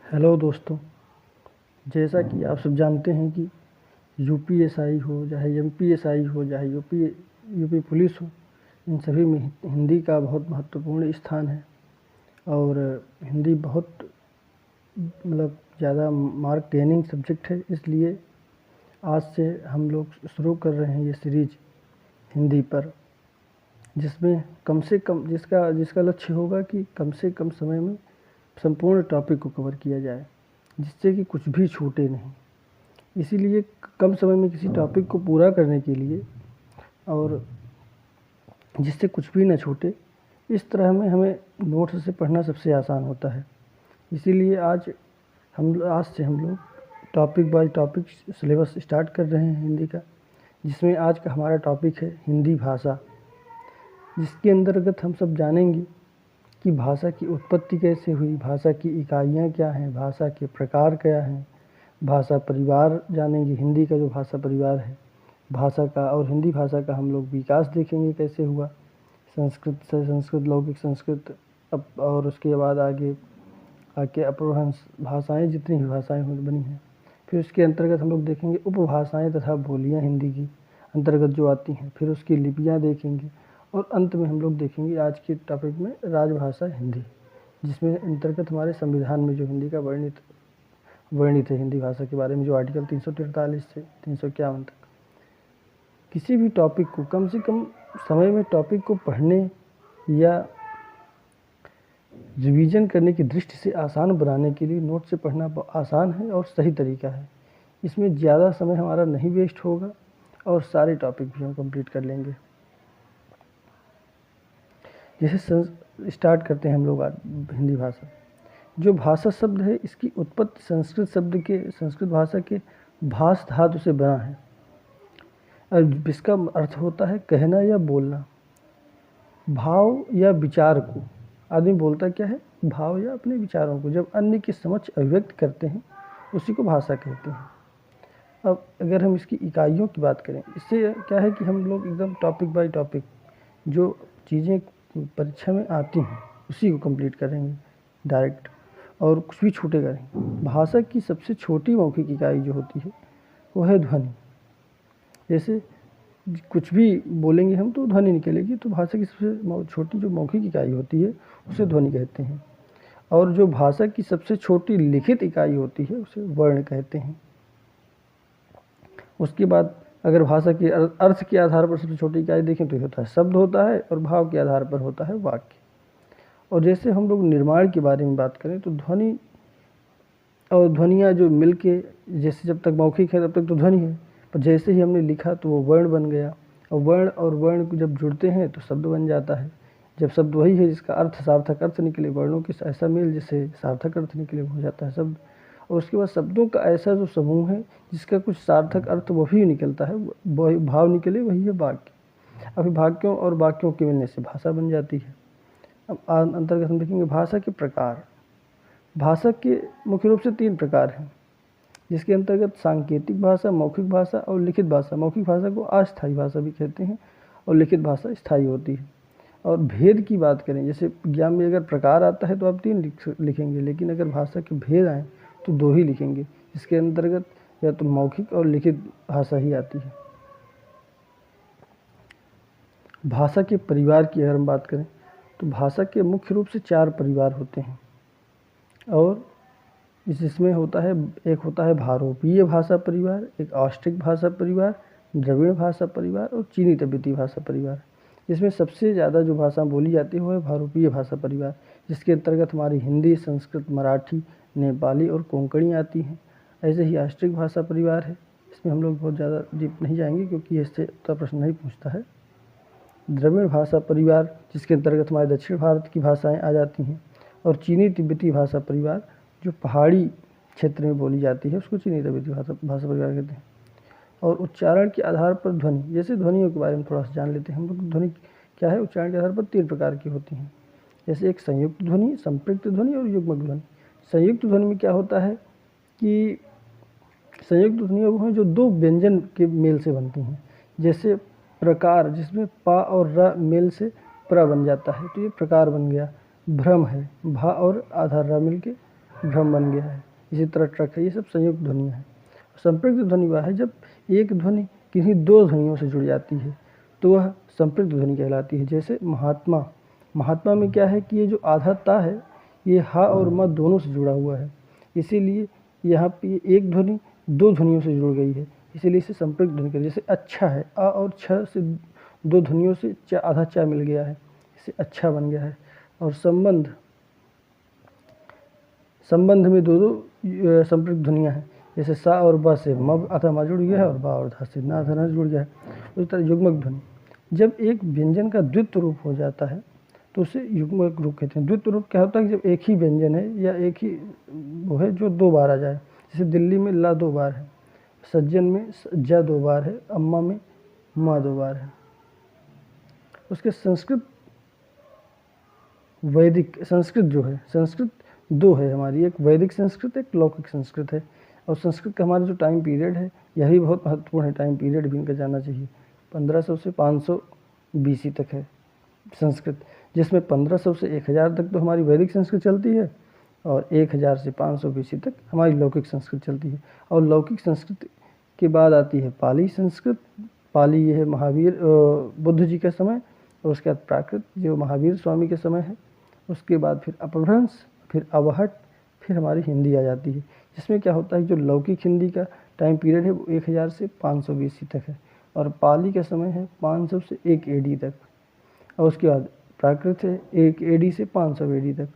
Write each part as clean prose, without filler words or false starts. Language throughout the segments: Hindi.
हेलो दोस्तों। जैसा कि आप सब जानते हैं कि यूपीएसआई हो चाहे एमपीएसआई हो चाहे यूपी पुलिस हो, इन सभी में हिंदी का बहुत महत्वपूर्ण स्थान है। और हिंदी बहुत ज़्यादा मार्क गेनिंग सब्जेक्ट है। इसलिए आज से हम लोग शुरू कर रहे हैं ये सीरीज हिंदी पर, जिसमें कम से कम जिसका लक्ष्य होगा कि कम से कम समय में संपूर्ण टॉपिक को कवर किया जाए, जिससे कि कुछ भी छूटे नहीं। इसीलिए कम समय में किसी टॉपिक को पूरा करने के लिए और जिससे कुछ भी न छूटे, इस तरह में हमें नोट्स से पढ़ना सबसे आसान होता है। इसीलिए आज से हम लोग topic by topic syllabus start कर रहे हैं हिंदी का, जिसमें आज का हमारा टॉपिक है हिंदी भाषा, जिसके अंतर्गत हम सब जानेंगे कि भाषा की उत्पत्ति कैसे हुई, भाषा की इकाइयाँ क्या हैं, भाषा के प्रकार क्या हैं, भाषा परिवार जानेंगे, हिंदी का जो भाषा परिवार है भाषा का, और हिंदी भाषा का हम लोग विकास देखेंगे कैसे हुआ, संस्कृत से संस्कृत, लौकिक संस्कृत, और उसके बाद आगे अपभ्रंश भाषाएं, जितनी भी भाषाएं बनी हैं। फिर उसके अंतर्गत हम लोग देखेंगे उपभाषाएं तथा बोलियां हिंदी की अंतर्गत जो आती हैं, फिर उसकी लिपियां देखेंगे, और अंत में हम लोग देखेंगे आज के टॉपिक में राजभाषा हिंदी, जिसमें अंतर्गत हमारे संविधान में जो हिंदी का वर्णित है हिंदी भाषा के बारे में, जो आर्टिकल 343 से 351 तक। किसी भी टॉपिक को कम से कम समय में टॉपिक को पढ़ने या रिवीजन करने की दृष्टि से आसान बनाने के लिए नोट से पढ़ना आसान है और सही तरीका है। इसमें ज़्यादा समय हमारा नहीं वेस्ट होगा और सारे टॉपिक भी हम कंप्लीट कर लेंगे। जैसे स्टार्ट करते हैं हम लोग आज हिंदी भाषा। जो भाषा शब्द है, इसकी उत्पत्ति संस्कृत भाषा के भाष धातु से बना है, और इसका अर्थ होता है कहना या बोलना, भाव या विचार को। आदमी बोलता क्या है, भाव या अपने विचारों को जब अन्य के समक्ष अभिव्यक्त करते हैं, उसी को भाषा कहते हैं। अब अगर हम इसकी इकाइयों की बात करें, इससे क्या है कि हम लोग एकदम टॉपिक बाय टॉपिक जो चीज़ें परीक्षा में आती हैं उसी को कंप्लीट करेंगे डायरेक्ट, और कुछ भी छूटेगा नहीं। भाषा की सबसे छोटी मौखिक इकाई जो होती है वो है ध्वनि। जैसे कुछ भी बोलेंगे हम तो ध्वनि निकलेगी, तो भाषा की सबसे छोटी जो मौखिक इकाई होती है उसे ध्वनि कहते हैं। और जो भाषा की सबसे छोटी लिखित इकाई होती है उसे वर्ण कहते हैं। उसके बाद अगर भाषा के अर्थ के आधार पर सबसे छोटी इकाई देखें तो होता है शब्द होता है, और भाव के आधार पर होता है वाक्य। और जैसे हम लोग निर्माण के बारे में बात करें तो ध्वनि और ध्वनियाँ जो मिलके, जैसे जब तक मौखिक है तब तक तो ध्वनि है, पर जैसे ही हमने लिखा तो वो वर्ण बन गया, और वर्ण जब जुड़ते हैं तो शब्द बन जाता है। जब शब्द वही है जिसका अर्थ सार्थक अर्थ निकले, वर्णों के ऐसा मेल जिससे सार्थक अर्थ निकले, हो जाता है शब्द। और उसके बाद शब्दों का ऐसा जो समूह है जिसका कुछ सार्थक अर्थ वही निकलता है, वही भाव निकले, वही है वाक्य। अभी वाक्यों और वाक्यों के मिलने से भाषा बन जाती है। अब अंतर्गत हम देखेंगे भाषा के प्रकार। भाषा के मुख्य रूप से 3 प्रकार हैं, जिसके अंतर्गत सांकेतिक भाषा, मौखिक भाषा और लिखित भाषा। मौखिक भाषा को अस्थायी भाषा भी कहते हैं और लिखित भाषा स्थायी होती है। और भेद की बात करें, जैसे ज्ञान में अगर प्रकार आता है तो आप 3 लिखेंगे, लेकिन अगर भाषा के भेद आए तो 2 ही लिखेंगे, जिसके अंतर्गत या तो मौखिक और लिखित भाषा ही आती है। भाषा के परिवार की अगर हम बात करें तो भाषा के मुख्य रूप से 4 परिवार होते हैं, और इसमें होता है, एक होता है भारोपीय भाषा परिवार, एक ऑस्ट्रिक भाषा परिवार, द्रविड़ भाषा परिवार और चीनी तिब्बती भाषा परिवार। इसमें सबसे ज़्यादा जो भाषा बोली जाती है वो है भारोपीय भाषा परिवार, जिसके अंतर्गत हमारी हिंदी, संस्कृत, मराठी, नेपाली और कोंकणी आती हैं। ऐसे ही ऑस्ट्रिक भाषा परिवार है, इसमें हम लोग बहुत ज़्यादा डीप नहीं जाएंगे क्योंकि इससे उत्तर प्रश्न नहीं पूछता है। द्रविड़ भाषा परिवार, जिसके अंतर्गत हमारे दक्षिण भारत की भाषाएँ आ जाती हैं, और चीनी तिब्बती भाषा परिवार जो पहाड़ी क्षेत्र में बोली जाती है उसको चीनी तिब्बती भाषा परिवार कहते हैं। और उच्चारण के आधार पर ध्वनि, जैसे ध्वनियों के बारे में थोड़ा सा जान लेते हैं हम लोग। ध्वनि क्या है, उच्चारण के आधार पर 3 प्रकार की होती हैं, जैसे एक संयुक्त ध्वनि, संपृक्त ध्वनि और युग्मक ध्वनि। संयुक्त ध्वनि में क्या होता है कि संयुक्त ध्वनियाँ वो हैं जो 2 व्यंजन के मेल से बनती हैं, जैसे प्रकार, जिसमें पा और र मेल से प्र बन जाता है तो ये प्रकार बन गया। भ्रम है, भा और आधा र मिल के भ्रम बन गया है, इसी तरह ट्रक है, ये सब संयुक्त ध्वनियाँ हैं। संपृक्त ध्वनि वह है जब एक ध्वनि किन्हीं दो ध्वनियों से जुड़ जाती है तो वह संपृक्त ध्वनि कहलाती है। जैसे महात्मा, महात्मा में क्या है कि ये जो आधा ता है ये हा और म दोनों से जुड़ा हुआ है, इसीलिए यहाँ पे एक ध्वनि दो ध्वनियों से जुड़ गई है, इसीलिए इसे संपृक्त ध्वनि कहते हैं। जैसे अच्छा है, आ और छ से दो ध्वनियों से चा, आधा चा मिल गया है, इसे अच्छा बन गया है। और संबंध, संबंध में दो दो संपृक्त ध्वनियाँ हैं, जैसे सा और ब से म अथा मा जुड़ गया है और बा और धा से ना अथा ना जुड़ गया है। उसी तरह युग्मक ध्वनि, जब एक व्यंजन का द्वित्व रूप हो जाता है तो उसे युग्मक रूप कहते हैं। द्वित्व रूप क्या होता है कि जब एक ही व्यंजन है या एक ही वो है जो दो बार आ जाए, जैसे दिल्ली में ला दो बार है, सज्जन में जा दो बार है, अम्मा में माँ दो बार है। उसके संस्कृत, वैदिक संस्कृत जो है, संस्कृत दो है हमारी, एक वैदिक संस्कृत, एक लौकिक संस्कृत है। और संस्कृत का हमारा जो टाइम पीरियड है यह भी बहुत महत्वपूर्ण है, टाइम पीरियड भी इनका जानना चाहिए। 1500 से 500 BC तक है संस्कृत, जिसमें 1500 से 1000 तक तो हमारी वैदिक संस्कृत चलती है और 1000 से 500 BC तक हमारी लौकिक संस्कृत चलती है। और लौकिक संस्कृत के बाद आती है पाली संस्कृत। पाली ये है महावीर बुद्ध जी का समय, और उसके बाद प्राकृत जो महावीर स्वामी के समय है, उसके बाद फिर अपभ्रंश, फिर अवहट, फिर हमारी हिंदी आ जाती है, जिसमें क्या होता है जो लौकिक हिंदी का टाइम पीरियड है वो 1000 से 500 BC तक है, और पाली का समय है 500 से 1 AD तक, और उसके बाद प्राकृत है 1 AD से 500 AD तक,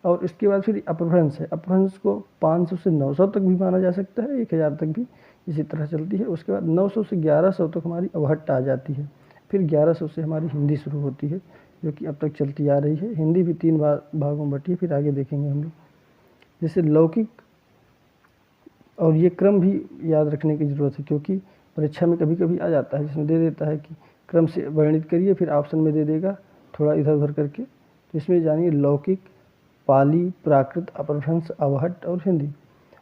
और इसके बाद फिर अपभ्रंश है। अपभ्रंश को 500 से 900 तक भी माना जा सकता है, 1000 तक भी इसी तरह चलती है। उसके बाद 900 से 1100 तक हमारी अवहट्ट आ जाती है, फिर 1100 से हमारी हिंदी शुरू होती है जो कि अब तक चलती आ रही है। हिंदी भी 3 भागों में बटी है, फिर आगे देखेंगे हम लोग। जैसे लौकिक, और ये क्रम भी याद रखने की ज़रूरत है क्योंकि परीक्षा में कभी कभी आ जाता है, जिसमें दे देता है कि क्रम से वर्णित करिए, फिर ऑप्शन में दे देगा थोड़ा इधर उधर करके। तो इसमें जानिए लौकिक, पाली, प्राकृत, अपभ्रंश, अवहट्ट और हिंदी।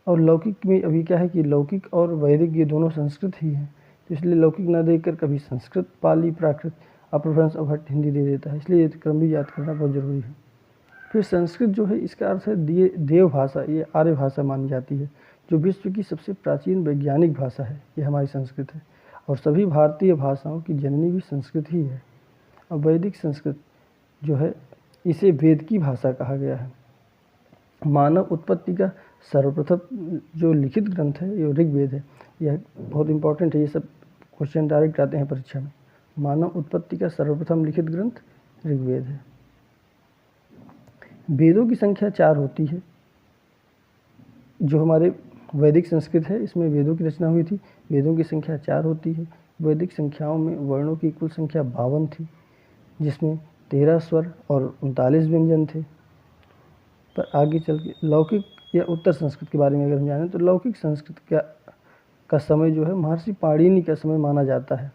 और लौकिक में अभी क्या है कि लौकिक और वैदिक ये दोनों संस्कृत ही हैं, तो इसलिए लौकिक ना देकर कभी संस्कृत, पाली, प्राकृत, अपभ्रंश, अवहट्ट, हिंदी दे देता है, इसलिए ये क्रम भी याद करना बहुत ज़रूरी है। फिर संस्कृत जो है इसका अर्थ है देव भाषा, ये आर्य भाषा मानी जाती है, जो विश्व की सबसे प्राचीन वैज्ञानिक भाषा है, ये हमारी संस्कृत है। और सभी भारतीय भाषाओं की जननी भी संस्कृत ही है। और वैदिक संस्कृत जो है इसे वेद की भाषा कहा गया है। मानव उत्पत्ति का सर्वप्रथम जो लिखित ग्रंथ है ये ऋग्वेद है। यह बहुत इंपॉर्टेंट है, ये सब क्वेश्चन डायरेक्ट आते हैं परीक्षा में। मानव उत्पत्ति का सर्वप्रथम लिखित ग्रंथ ऋग्वेद है। वेदों की संख्या 4 होती है। जो हमारे वैदिक संस्कृत है इसमें वेदों की रचना हुई थी, वेदों की संख्या 4 होती है। वैदिक संख्याओं में वर्णों की कुल संख्या 52 थी, जिसमें 13 स्वर और 39 व्यंजन थे। पर आगे चल के लौकिक या उत्तर संस्कृत के बारे में अगर हम जानें तो लौकिक संस्कृत का समय जो है महर्षि पाणिनि का समय माना जाता है।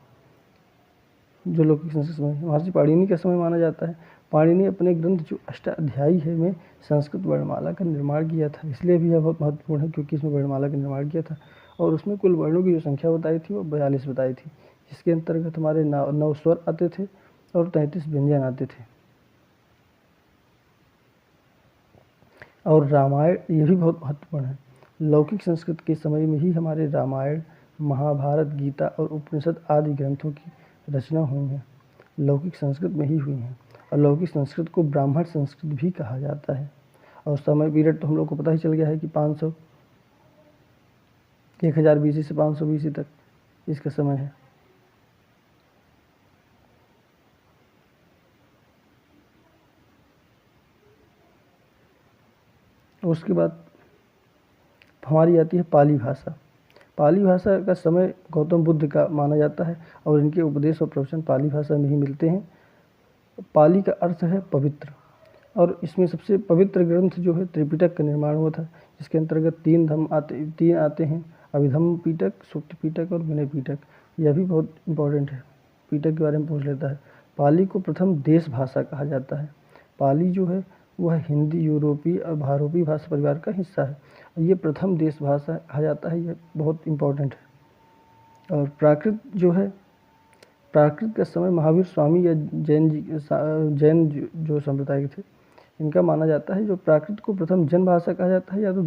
जो लौकिक संस्कृत समय महर्षि पाणिनि का समय माना जाता है। पाणिनि अपने ग्रंथ जो अष्टाध्यायी है में संस्कृत वर्णमाला का निर्माण किया था, इसलिए भी यह बहुत महत्वपूर्ण है क्योंकि इसमें वर्णमाला का निर्माण किया था। और उसमें कुल वर्णों की जो संख्या बताई थी वो 42 बताई थी, जिसके अंतर्गत हमारे 9 स्वर आते थे और 33 व्यंजन आते थे। और रामायण ये भी बहुत महत्वपूर्ण है। लौकिक संस्कृत के समय में ही हमारे रामायण, महाभारत, गीता और उपनिषद आदि ग्रंथों की रचना हुई है, लौकिक संस्कृत में ही हुई हैं। और लौकिक संस्कृत को ब्राह्मण संस्कृत भी कहा जाता है। और समय पीरियड तो हम लोग को पता ही चल गया है कि 1000 BC से 500 BC तक इसका समय है। उसके बाद हमारी आती है पाली भाषा। पाली भाषा का समय गौतम बुद्ध का माना जाता है और इनके उपदेश और प्रवचन पाली भाषा में ही मिलते हैं। पाली का अर्थ है पवित्र, और इसमें सबसे पवित्र ग्रंथ जो है त्रिपिटक का निर्माण हुआ था, जिसके अंतर्गत 3 आते हैं, अभिधम्म पिटक, सूक्त पिटक और विनय पिटक। यह भी बहुत इंपॉर्टेंट है, पिटक के बारे में पूछ लेता है। पाली को प्रथम देश भाषा कहा जाता है। पाली जो है वह हिंदी, यूरोपीय और भारोपी भाषा परिवार का हिस्सा है। ये प्रथम देश भाषा कहा जाता है, यह बहुत इंपॉर्टेंट है। और प्राकृत जो है, प्राकृत का समय महावीर स्वामी या जैन जो संप्रदाय के थे इनका माना जाता है जो प्राकृत को प्रथम जन भाषा कहा जाता है, या तो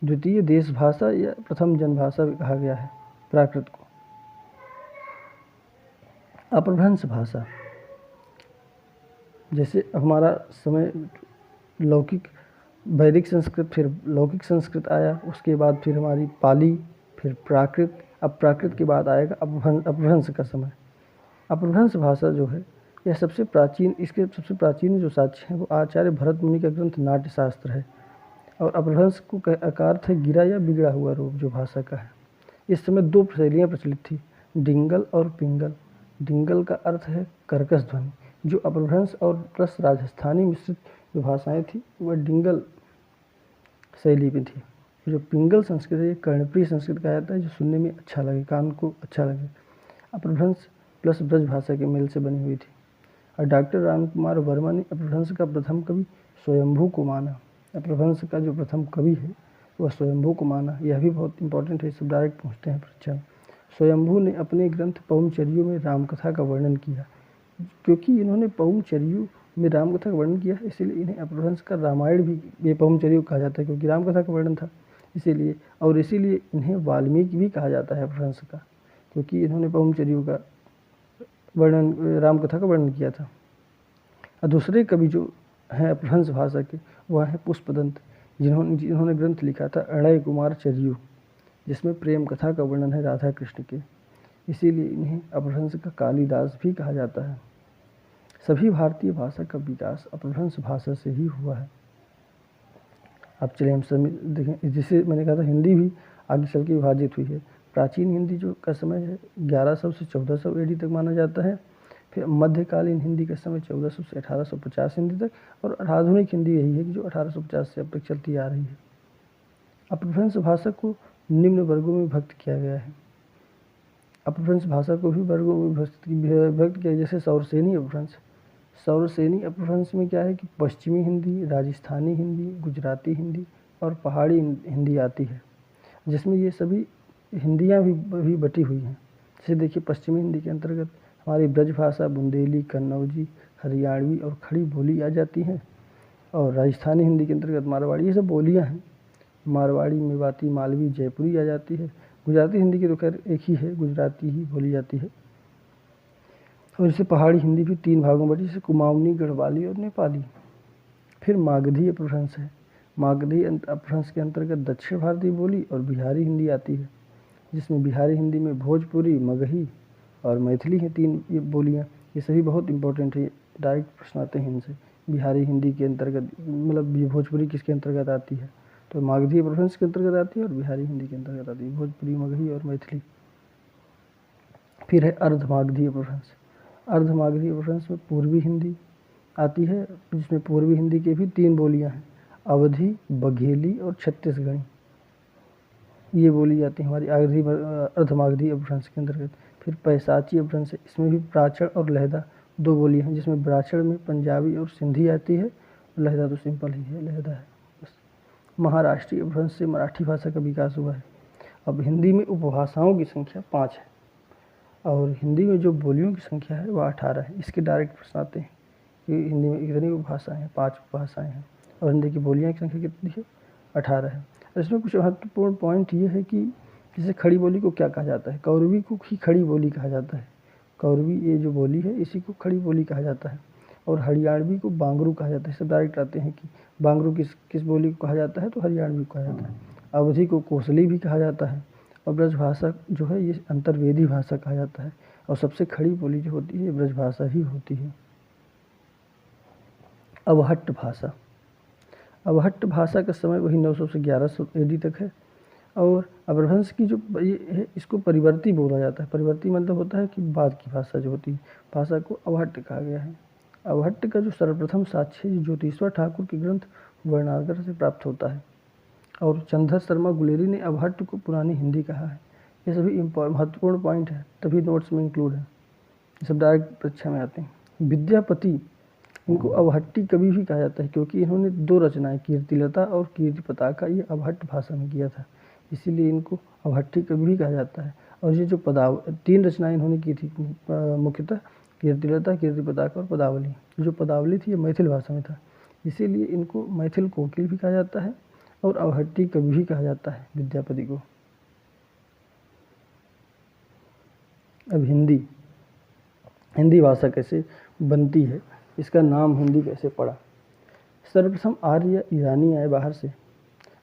द्वितीय देश भाषा या प्रथम जन भाषा भी कहा गया है प्राकृत को। अपभ्रंश भाषा, जैसे हमारा समय लौकिक वैदिक संस्कृत, फिर लौकिक संस्कृत आया, उसके बाद फिर हमारी पाली, फिर प्राकृत, अब प्राकृत के बाद आएगा अपभ्रंश का समय। अपभ्रंश भाषा जो है यह सबसे प्राचीन, इसके सबसे प्राचीन जो साक्ष्य हैं वो आचार्य भरत मुनि का ग्रंथ नाट्यशास्त्र है। और अपभ्रंश को का अर्थ है गिरा या बिगड़ा हुआ रूप जो भाषा का है। इस समय दो शैलियाँ प्रचलित थी, डिंगल और पिंगल। डिंगल का अर्थ है कर्कश ध्वनि। जो अपभ्रंश और प्लस राजस्थानी मिश्रित जो भाषाएं थी वह डिंगल शैली में थी। जो पिंगल संस्कृत है ये कर्णप्रिय संस्कृत कहा जाता है, जो सुनने में अच्छा लगे, कान को अच्छा लगे। अपभ्रंश प्लस ब्रज भाषा के मेल से बनी हुई थी। और डॉक्टर रामकुमार वर्मा ने अपभ्रंश का प्रथम कवि स्वयंभू को माना। अपभ्रंश का जो प्रथम कवि है वह स्वयंभू को माना। यह भी बहुत इंपॉर्टेंट है, सब डायरेक्ट पूछते हैं परीक्षा में। स्वयंभू ने अपने ग्रंथ पौमचर्यु में रामकथा का वर्णन किया। क्योंकि इन्होंने पौमचर्यु में रामकथा का वर्णन किया, इसीलिए इन्हें अपभ्रंश का रामायण भी ये पौमचर्यु कहा जाता है, क्योंकि रामकथा का वर्णन था इसीलिए। और इसीलिए इन्हें वाल्मीकि भी कहा जाता है अपभ्रंश का, क्योंकि इन्होंने पौमचर्यु का वर्णन, रामकथा का वर्णन किया था। और दूसरे कवि जो हैं अपभ्रंश भाषा के वह हैं पुष्पदंत, जिन्होंने ग्रंथ लिखा था अणय कुमार चर्यु, जिसमें प्रेम कथा का वर्णन है राधा कृष्ण के। इसीलिए इन्हें अपभ्रंश का कालिदास भी कहा जाता है। सभी भारतीय भाषा का विकास अपभ्रंश भाषा से ही हुआ है। अब चलिए हम सभी देखें, जिसे मैंने कहा था हिंदी भी आगे चल के विभाजित हुई है। प्राचीन हिंदी जो का समय है 1100 से 1400 AD तक माना जाता है। फिर मध्यकालीन हिंदी का समय 1400 से 1850 हिंदी तक, और आधुनिक हिंदी यही है कि जो 1850 से अब तक चलती आ रही है। अपभ्रंश भाषा को निम्न वर्गों में विभक्त किया गया है। अपभ्रंश भाषा को भी वर्गों में विभक्त किया, जैसे सौरसेनी अपभ्रंश। सौरसेनी अपभ्रंश में क्या है कि पश्चिमी हिंदी, राजस्थानी हिंदी, गुजराती हिंदी और पहाड़ी हिंदी आती है, जिसमें ये सभी हिंदियाँ भी बटी हुई हैं। जैसे देखिए पश्चिमी हिंदी के अंतर्गत हमारी ब्रज भाषा, बुंदेली, कन्नौजी, हरियाणवी और खड़ी बोली आ जाती हैं। और राजस्थानी हिंदी के अंतर्गत मारवाड़ी, ये सब बोलियाँ हैं। मारवाड़ी, मेवाती, मालवी, जयपुरी आ जाती है। गुजराती हिंदी की तो खैर एक ही है, गुजराती ही बोली जाती है। और इसे पहाड़ी हिंदी भी 3 भागों में बटी, जैसे कुमाऊनी, गढ़वाली और नेपाली। फिर मागधी अपभ्रंश है। मागधी अपभ्रंश के अंतर्गत दक्षिण भारतीय बोली और बिहारी हिंदी आती है, जिसमें बिहारी हिंदी में भोजपुरी, मगही और मैथिली हैं 3 ये बोलियाँ। ये सभी बहुत इंपॉर्टेंट है, डायरेक्ट प्रश्न आते हैं इनसे। बिहारी हिंदी के अंतर्गत मतलब ये भोजपुरी किसके अंतर्गत आती है, तो मागधी अपभ्रंश के अंतर्गत आती है, और बिहारी हिंदी के अंतर्गत आती है भोजपुरी, मगही और मैथिली। फिर है अर्धमागधी अपभ्रंश। अर्धमागधी अपभ्रंश में पूर्वी हिंदी आती है, जिसमें पूर्वी हिंदी के भी 3 बोलियाँ हैं, अवधी, बघेली और छत्तीसगढ़ी। ये बोली जाती है हमारी अर्धमागधी अपभ्रंश के अंतर्गत। फिर पैसाची अपभ्रंश है, इसमें भी ब्राह्मण और लहदा 2 बोलियाँ हैं, जिसमें ब्राह्मण में पंजाबी और सिंधी आती है, और लहदा तो सिंपल ही है, लहदा है बस। महाराष्ट्रीय अपभ्रंश से मराठी भाषा का विकास हुआ है। अब हिंदी में उपभाषाओं की संख्या 5 है, और हिंदी में जो बोलियों की संख्या है वह 18 है। इसके डायरेक्ट प्रश्न आते हैं कि हिंदी में कितनी उपभाषाएँ हैं, 5 उपभाषाएँ हैं, और हिंदी की बोलियाँ की संख्या कितनी है, 18 है। इसमें कुछ महत्वपूर्ण पॉइंट ये है कि जैसे खड़ी बोली को क्या कहा जाता है, कौरवी को ही खड़ी बोली कहा जाता है। कौरवी ये जो बोली है इसी को खड़ी बोली कहा जाता है। और हरियाणवी को बांगरू कहा जाता है। सब डायरेक्ट आते हैं कि बांगरू किस बोली को कहा जाता है, तो हरियाणवी को कहा जाता है। अवधी को कोसली भी कहा जाता है। और ब्रज भाषा जो है ये अंतर्वेदी भाषा कहा जाता है, और सबसे खड़ी बोली जो होती है ब्रज भाषा ही होती है। अवहट्ट भाषा। अवहट्ट भाषा का समय वही 900 से 1100 AD तक है। और अपभ्रंश की जो ये है इसको परिवर्ती बोला जाता है। परिवर्ती मतलब होता है कि बाद की भाषा जो होती है, भाषा को अवहट्ट कहा गया है। अवहट्ट का जो सर्वप्रथम साक्ष्य है ज्योतिश्वर ठाकुर के ग्रंथ वर्णागर से प्राप्त होता है, और चंद्र शर्मा गुलेरी ने अवहट्ट को पुरानी हिंदी कहा है। ये सभी महत्वपूर्ण पॉइंट है, तभी नोट्स में इंक्लूड है, ये सब डायरेक्ट परीक्षा में आते हैं। विद्यापति, इनको अवहट्टी कवि भी कहा जाता है, क्योंकि इन्होंने 2 रचनाएं कीर्तिलता और कीर्ति पताका ये अवहट्ट भाषा में किया था, इसीलिए इनको अवहट्टी कवि भी कहा जाता है। और ये जो 3 रचनाएं इन्होंने की थी मुख्यतः कीर्तिलता, कीर्ति पताका और पदावली। जो पदावली थी ये मैथिल भाषा में था, इसीलिए इनको मैथिल कोकिल भी कहा जाता है और अवहट्टी कवि भी कहा जाता है विद्यापति को। अब हिंदी भाषा कैसे बनती है, इसका नाम हिंदी कैसे पड़ा। सर्वप्रथम आर्य या ईरानी आए बाहर से,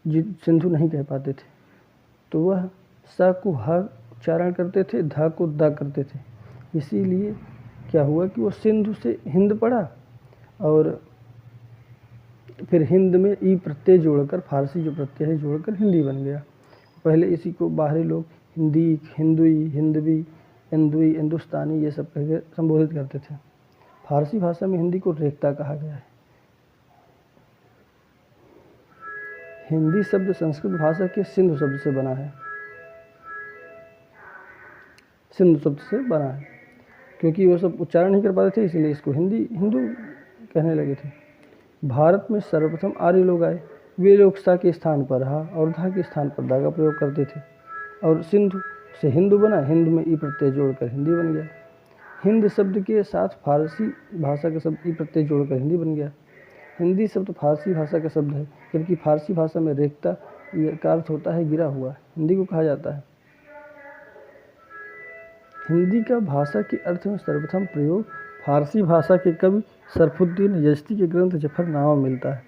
जो सिंधु नहीं कह पाते थे, तो वह सा को हा उच्चारण करते थे, धा को दा करते थे। इसीलिए क्या हुआ कि वो सिंधु से हिंद पड़ा और फिर हिंद में ई प्रत्यय जोड़कर, फारसी जो प्रत्यय है जोड़कर हिंदी बन गया। पहले इसी को बाहरी लोग हिंदी, हिंदुई, हिंदवी, हिंदुई, हिंदुस्तानी ये सब कह संबोधित करते थे। फारसी भाषा में हिंदी को रेख्ता कहा गया है। हिंदी शब्द संस्कृत भाषा के सिंधु शब्द से बना है, सिंधु शब्द से बना है, क्योंकि वो सब उच्चारण नहीं कर पाते थे, इसीलिए इसको हिंदू कहने लगे थे। भारत में सर्वप्रथम आर्य लोग आए। वे लोग सा के स्थान पर हा और धा के स्थान पर दा का प्रयोग करते थे और सिंधु से हिंदू बना, हिंद में ई प्रत्यय जोड़कर हिंदी बन गया। हिंद शब्द के साथ फारसी भाषा का शब्द ई प्रत्यय जोड़कर हिंदी बन गया। हिंदी शब्द फारसी भाषा का शब्द है, जबकि फारसी भाषा में रेख्ता का अर्थ होता है गिरा हुआ, हिंदी को कहा जाता है। हिंदी का भाषा के अर्थ में सर्वप्रथम प्रयोग फारसी भाषा के कवि सरफुद्दीन यजती के ग्रंथ जफरनामा में मिलता है।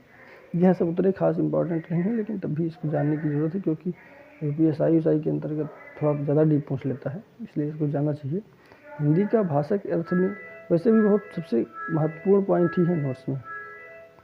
यह सब उतने खास इंपॉर्टेंट नहीं है, लेकिन तब भी इसको जानने की ज़रूरत है, क्योंकि यूपीएसआई के अंतर्गत थोड़ा ज़्यादा डीप पूछ लेता है, इसलिए इसको जानना चाहिए। हिंदी का भाषा के अर्थ में वैसे भी बहुत सबसे महत्वपूर्ण पॉइंट ही है नोट्स में,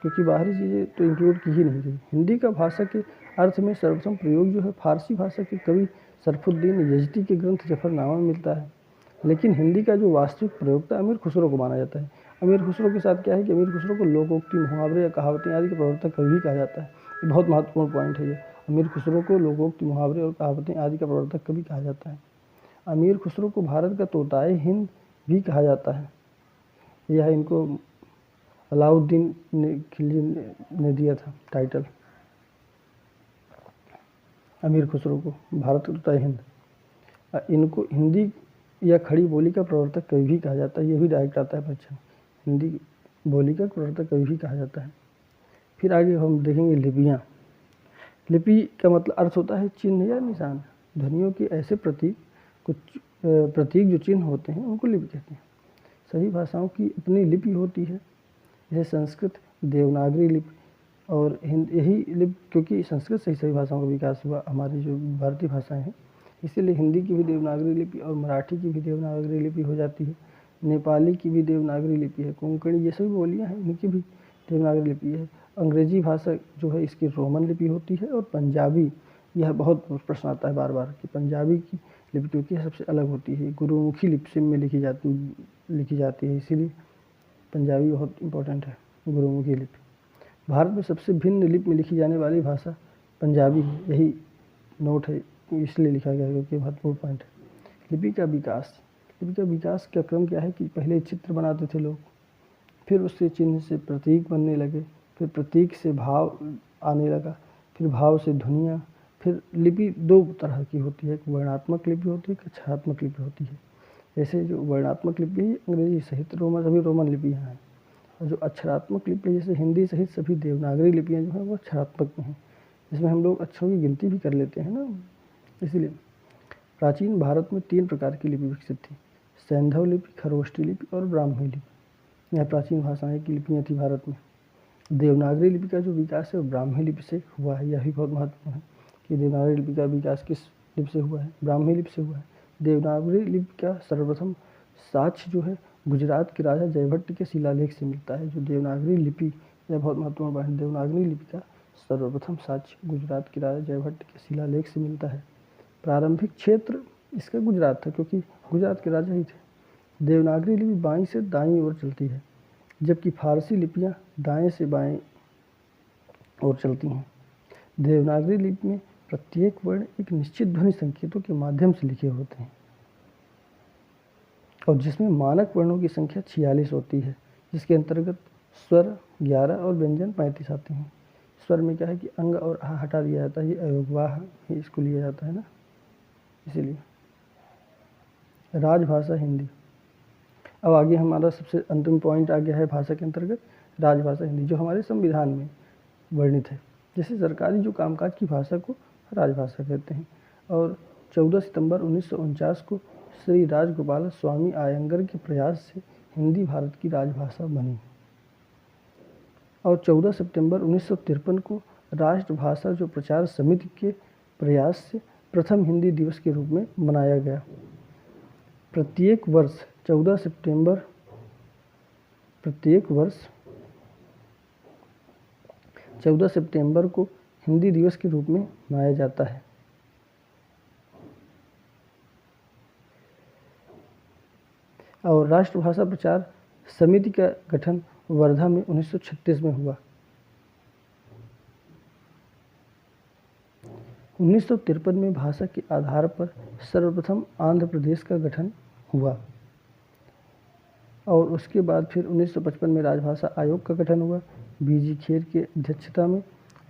क्योंकि बाहरी चीज़ें तो इंक्लूड की ही नहीं गई। हिंदी का भाषा के अर्थ में सर्वप्रथम प्रयोग जो है फारसी भाषा के कवि सरफुद्दीन यजती के ग्रंथ जफरनामा में मिलता है। लेकिन हिंदी का जो वास्तविक प्रयोक्ता अमीर खुसरो को माना जाता है। अमीर खुसरो के साथ क्या है कि अमीर खुसरो को लोकोक्ति, मुहावरे या कहावतें आदि के प्रवर्तक कवि कहा जाता है। ये बहुत महत्वपूर्ण पॉइंट है ये। अमीर खुसरो को लोकोक्ति, मुहावरे और कहावतें आदि का प्रवर्तक कवि कहा जाता है। अमीर खुसरो को भारत का तोताए हिंद भी कहा जाता है। यह इनको अलाउद्दीन खिलजी ने दिया था टाइटल, अमीर खुसरो को भारत का तोताए हिंद। इनको हिंदी या खड़ी बोली का प्रवर्तक कवि भी कहा जाता है। ये भी डायरेक्ट आता है परीक्षा में, हिंदी बोली का प्रवर्तक कवि भी कहा जाता है। फिर आगे हम देखेंगे लिपियाँ। लिपि का मतलब अर्थ होता है चिन्ह या निशान। ध्वनियों के ऐसे प्रतीक, कुछ प्रतीक जो चिन्ह होते हैं उनको लिपि कहते हैं। सभी भाषाओं की अपनी लिपि होती है, जैसे संस्कृत देवनागरी लिपि और यही लिपि, क्योंकि संस्कृत से ही सभी भाषाओं का विकास हुआ, हमारी जो भारतीय भाषाएं हैं, इसीलिए हिंदी की भी देवनागरी लिपि और मराठी की भी देवनागरी लिपि हो जाती है। नेपाली की भी देवनागरी लिपि है, कोंकणी ये सभी बोलियाँ हैं, इनकी भी देवनागरी लिपि है। अंग्रेजी भाषा जो है इसकी रोमन लिपि होती है। और पंजाबी, यह बहुत प्रश्न आता है बार बार कि पंजाबी की लिपि क्योंकि सबसे अलग होती है, गुरुमुखी लिपि में लिखी जाती है, इसीलिए पंजाबी बहुत इंपॉर्टेंट है, गुरुमुखी लिपि। भारत में सबसे भिन्न लिपि में लिखी जाने वाली भाषा पंजाबी है, यही नोट है, इसलिए लिखा गया है क्योंकि महत्वपूर्ण पॉइंट है। लिपि का विकास का क्रम क्या है कि पहले चित्र बनाते थे लोग, फिर उससे चिन्ह से प्रतीक बनने लगे, फिर प्रतीक से भाव आने लगा, फिर भाव से ध्वनियाँ। फिर लिपि दो तरह की होती है, एक वर्णात्मक लिपि होती है, एक अक्षरात्मक लिपि होती है। जैसे जो वर्णात्मक लिपि है अंग्रेजी सहित सभी रोमन लिपियाँ हैं, और जो अक्षरात्मक लिपि जैसे हिंदी सहित सभी देवनागरी लिपियाँ जो हैं वो अक्षरात्मक में हैं, जिसमें हम लोग अक्षरों की गिनती भी कर लेते हैं ना। इसीलिए प्राचीन भारत में 3 प्रकार की लिपि विकसित थी, सैंधव लिपि, खरोष्ठी लिपि और ब्राह्मी लिपि। यह प्राचीन भाषाएं की लिपियाँ थी भारत में। देवनागरी लिपि का जो विकास है वो ब्राह्मी लिपि से हुआ है। यह भी बहुत महत्वपूर्ण है कि देवनागरी लिपि का विकास किस लिपि से हुआ है, ब्राह्मी लिपि से हुआ है। देवनागरी लिपि का सर्वप्रथम साक्ष्य जो है गुजरात के राजा जयभट्ट के शिलालेख से मिलता है। जो देवनागरी लिपि, यह बहुत महत्वपूर्ण बात है, देवनागरी लिपि का सर्वप्रथम साक्ष्य गुजरात के राजा जयभट्ट के शिलालेख से मिलता है। प्रारंभिक क्षेत्र इसका गुजरात था, क्योंकि गुजरात के राजा ही थे। देवनागरी लिपि बाईं से दाईं ओर चलती है, जबकि फारसी लिपियाँ दाएं से बाएं ओर चलती हैं। देवनागरी लिपि में प्रत्येक वर्ण एक निश्चित ध्वनि संकेतों के माध्यम से लिखे होते हैं, और जिसमें मानक वर्णों की संख्या 46 होती है, जिसके अंतर्गत स्वर 11 और व्यंजन 35 आते हैं। स्वर में क्या है कि अंग और आ हटा दिया जाता है, ये अयोगवाह ही इसको लिया जाता है ना, इसीलिए। राजभाषा हिंदी। अब आगे हमारा सबसे अंतिम पॉइंट आ गया है भाषा के अंतर्गत राजभाषा हिंदी, जो हमारे संविधान में वर्णित है। जैसे सरकारी जो कामकाज की भाषा को राजभाषा कहते हैं। और 14 सितंबर 1949 को श्री राजगोपाल स्वामी आयंगर के प्रयास से हिंदी भारत की राजभाषा बनी। और 14 सितंबर 1953 को राष्ट्रभाषा जो प्रचार समिति के प्रयास से प्रथम हिंदी दिवस के रूप में मनाया गया। प्रत्येक वर्ष 14 सितंबर को हिंदी दिवस के रूप में मनाया जाता है। और राष्ट्रभाषा प्रचार समिति का गठन वर्धा में 1936 में हुआ। 1953 में भाषा के आधार पर सर्वप्रथम आंध्र प्रदेश का गठन हुआ। और उसके बाद फिर 1955 में राजभाषा आयोग का गठन हुआ बीजी खेर की अध्यक्षता में।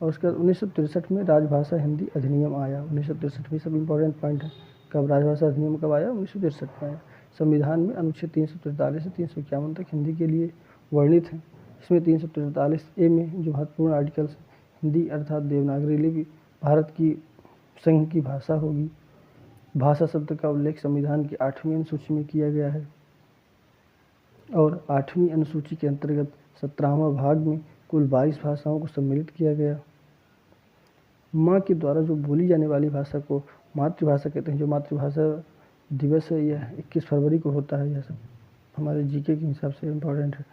और उसके बाद 1963 में राजभाषा हिंदी अधिनियम आया। 1963 में सब इम्पोर्टेंट पॉइंट है, कब राजभाषा अधिनियम कब आया, 1963 में आया। संविधान में अनुच्छेद 343 से 351 तक हिंदी के लिए वर्णित है। इसमें 343A में जो महत्वपूर्ण आर्टिकल्स, हिंदी अर्थात देवनागरी लिपि भारत की संघ की भाषा होगी। भाषा शब्द का उल्लेख संविधान की 8वीं अनुसूची में किया गया है। और 8वीं अनुसूची के अंतर्गत 17वां भाग में कुल 22 भाषाओं को सम्मिलित किया गया। माँ के द्वारा जो बोली जाने वाली भाषा को मातृभाषा कहते हैं। जो मातृभाषा दिवस है यह 21 फरवरी को होता है। यह सब हमारे जीके के हिसाब से इम्पोर्टेंट है।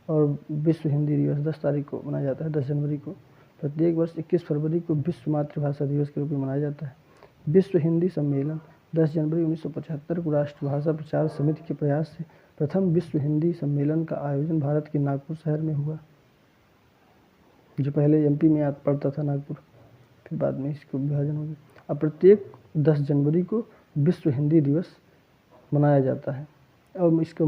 और विश्व हिंदी दिवस 10 तारीख को मनाया जाता है, 10 जनवरी को। प्रत्येक वर्ष 21 फरवरी को विश्व मातृभाषा दिवस के रूप में मनाया जाता है। विश्व हिंदी सम्मेलन 10 जनवरी 1975 को राष्ट्रभाषा प्रचार समिति के प्रयास से प्रथम विश्व हिंदी सम्मेलन का आयोजन भारत के नागपुर शहर में हुआ। जो पहले MP में पड़ता था नागपुर, फिर बाद में इसको विभाजन हो गया। अब प्रत्येक 10 जनवरी को विश्व हिंदी दिवस मनाया जाता है। और इसका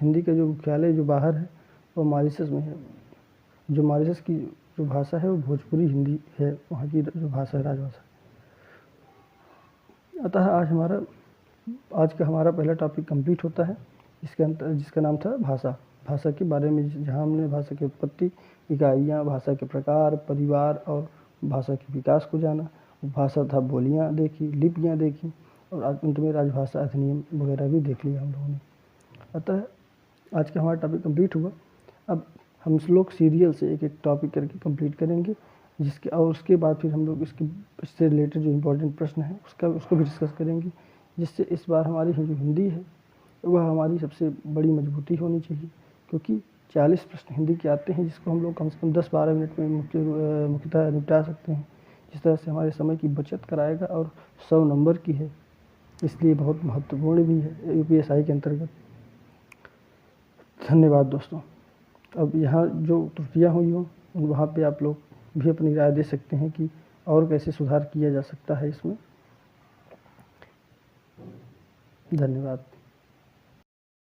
हिंदी का जो मुख्यालय जो बाहर है वो मॉरिशस में है। जो मॉरिशस की जो भाषा है वो भोजपुरी हिंदी है, वहाँ की जो भाषा है राजभाषा। अतः आज का हमारा पहला टॉपिक कंप्लीट होता है, जिसका नाम था भाषा के बारे में, जहाँ हमने भाषा की उत्पत्ति, इकाइयाँ, भाषा के प्रकार, परिवार और भाषा के विकास को जाना। भाषा तथा बोलियाँ देखी, लिपियाँ देखी और अंत में राजभाषा अधिनियम वगैरह भी देख लिया हम लोगों ने। अतः आज का हमारा टॉपिक कंप्लीट हुआ। अब हम लोग सीरियल से एक एक टॉपिक करके कंप्लीट करेंगे, और उसके बाद फिर हम लोग इससे रिलेटेड जो इम्पोर्टेंट प्रश्न है उसको भी डिस्कस करेंगे, जिससे इस बार हमारी जो हिंदी है वह हमारी सबसे बड़ी मजबूती होनी चाहिए। क्योंकि 40 प्रश्न हिंदी के आते हैं, जिसको हम लोग कम से कम 10-12 मिनट में मुख्यतः निपटा सकते हैं। जिस तरह से हमारे समय की बचत कराएगा और 100 नंबर की है, इसलिए बहुत महत्वपूर्ण भी है UPSI के अंतर्गत। धन्यवाद दोस्तों। अब यहाँ जो त्रुटियाँ हुई हों वहाँ पे आप लोग भी अपनी राय दे सकते हैं कि और कैसे सुधार किया जा सकता है इसमें। धन्यवाद।